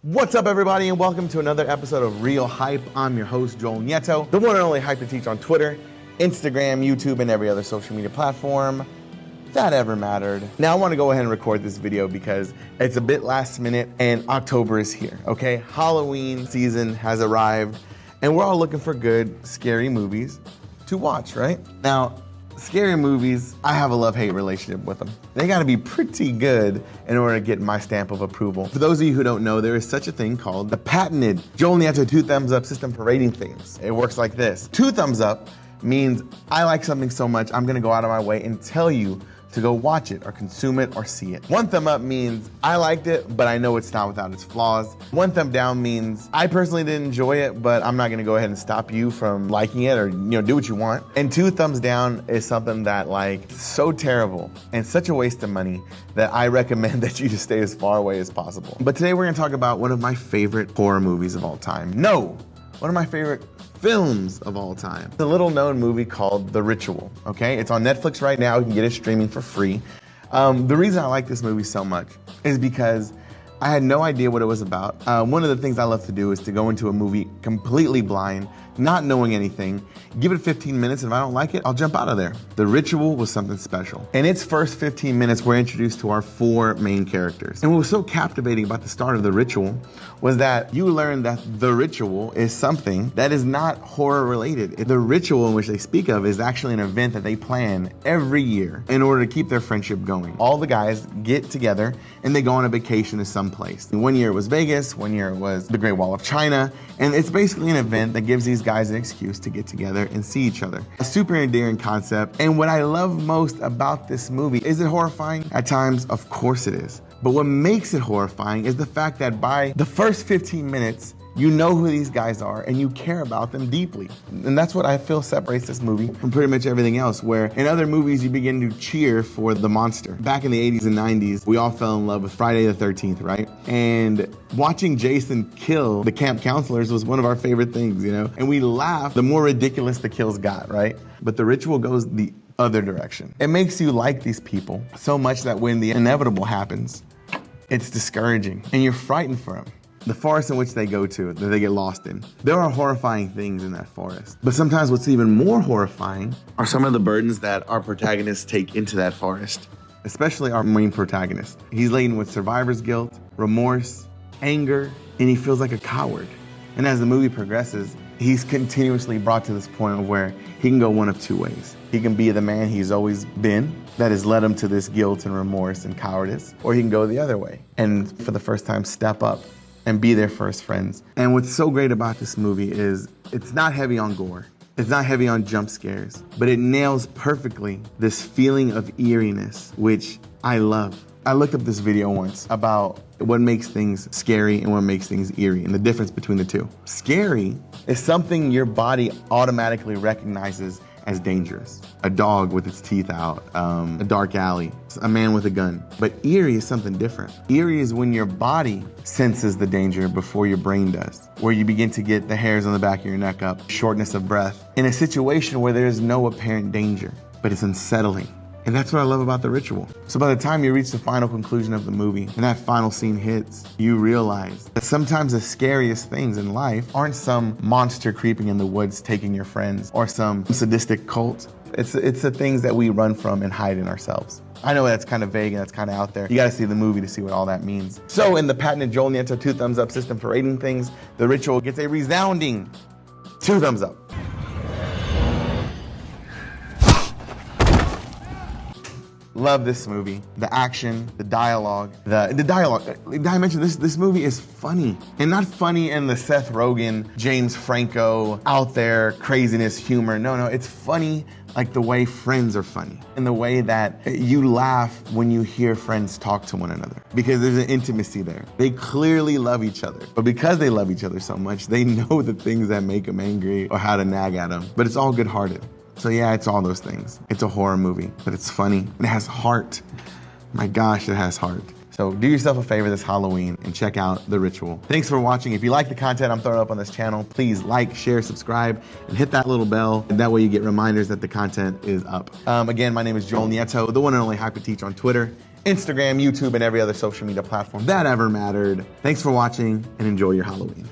What's up, everybody, and welcome to another episode of Real Hype. I'm your host, Joel Nieto, the one and only Hype to Teach on Twitter, Instagram, YouTube, and every other social media platform that ever mattered. Now, I want to go ahead and record this video because it's a bit last minute and October is here, okay? Halloween season has arrived, and we're all looking for good, scary movies to watch, right? Now, scary movies, I have a love-hate relationship with them. They gotta be pretty good in order to get my stamp of approval. For those of you who don't know, there is such a thing called the patented Joel Nieto 2 thumbs up system for rating things. It works like this. 2 thumbs up means I like something so much, I'm gonna go out of my way and tell you to go watch it or consume it or see it. 1 thumb up means I liked it, but I know it's not without its flaws. 1 thumb down means I personally didn't enjoy it, but I'm not gonna go ahead and stop you from liking it or do what you want. And 2 thumbs down is something that so terrible and such a waste of money that I recommend that you just stay as far away as possible. But today we're gonna talk about one of my favorite horror movies of all time. No, one of my favorite films of all time. It's a little known movie called The Ritual, okay? It's on Netflix right now. You can get it streaming for free. The reason I like this movie so much is because I had no idea what it was about. One of the things I love to do is to go into a movie completely blind, not knowing anything, give it 15 minutes, and if I don't like it, I'll jump out of there. The Ritual was something special. In its first 15 minutes, we're introduced to our 4 main characters. And what was so captivating about the start of The Ritual was that you learn that The Ritual is something that is not horror related. The ritual in which they speak of is actually an event that they plan every year in order to keep their friendship going. All the guys get together and they go on a vacation to some place. One year it was Vegas, one year it was the Great Wall of China, and it's basically an event that gives these guys an excuse to get together and see each other. A super endearing concept, and what I love most about this movie, is it horrifying? At times, of course it is. But what makes it horrifying is the fact that by the first 15 minutes, you know who these guys are and you care about them deeply. And that's what I feel separates this movie from pretty much everything else, where in other movies you begin to cheer for the monster. Back in the 80s and 90s, we all fell in love with Friday the 13th, right? And watching Jason kill the camp counselors was one of our favorite things, And we laughed the more ridiculous the kills got, right? But The Ritual goes the other direction. It makes you like these people so much that when the inevitable happens, it's discouraging and you're frightened for them. The forest in which they go to, that they get lost in. There are horrifying things in that forest. But sometimes what's even more horrifying are some of the burdens that our protagonists take into that forest, especially our main protagonist. He's laden with survivor's guilt, remorse, anger, and he feels like a coward. And as the movie progresses, he's continuously brought to this point of where he can go one of 2 ways. He can be the man he's always been that has led him to this guilt and remorse and cowardice, or he can go the other way and for the first time step up and be their first friends. And what's so great about this movie is it's not heavy on gore. It's not heavy on jump scares, but it nails perfectly this feeling of eeriness, which I love. I looked up this video once about what makes things scary and what makes things eerie and the difference between the two. Scary is something your body automatically recognizes as dangerous. A dog with its teeth out, a dark alley, a man with a gun. But eerie is something different. Eerie is when your body senses the danger before your brain does, where you begin to get the hairs on the back of your neck up, shortness of breath, in a situation where there's no apparent danger, but it's unsettling. And that's what I love about The Ritual. So by the time you reach the final conclusion of the movie and that final scene hits, you realize that sometimes the scariest things in life aren't some monster creeping in the woods taking your friends or some sadistic cult. It's the things that we run from and hide in ourselves. I know that's kind of vague and that's kind of out there. You gotta see the movie to see what all that means. So in the patented Joel Nieto 2 thumbs up system for rating things, The Ritual gets a resounding 2 thumbs up. Love this movie. The action, the dialogue, the dialogue. Did I mention this movie is funny. And not funny in the Seth Rogen, James Franco, out there craziness humor. No, it's funny like the way friends are funny. And the way that you laugh when you hear friends talk to one another. Because there's an intimacy there. They clearly love each other. But because they love each other so much, they know the things that make them angry or how to nag at them. But it's all good-hearted. So yeah, it's all those things. It's a horror movie, but it's funny and it has heart. My gosh, it has heart. So do yourself a favor this Halloween and check out The Ritual. Thanks for watching. If you like the content I'm throwing up on this channel, please like, share, subscribe, and hit that little bell. And that way you get reminders that the content is up. Again, my name is Joel Nieto, the one and only Hype to Teach on Twitter, Instagram, YouTube, and every other social media platform that ever mattered. Thanks for watching and enjoy your Halloween.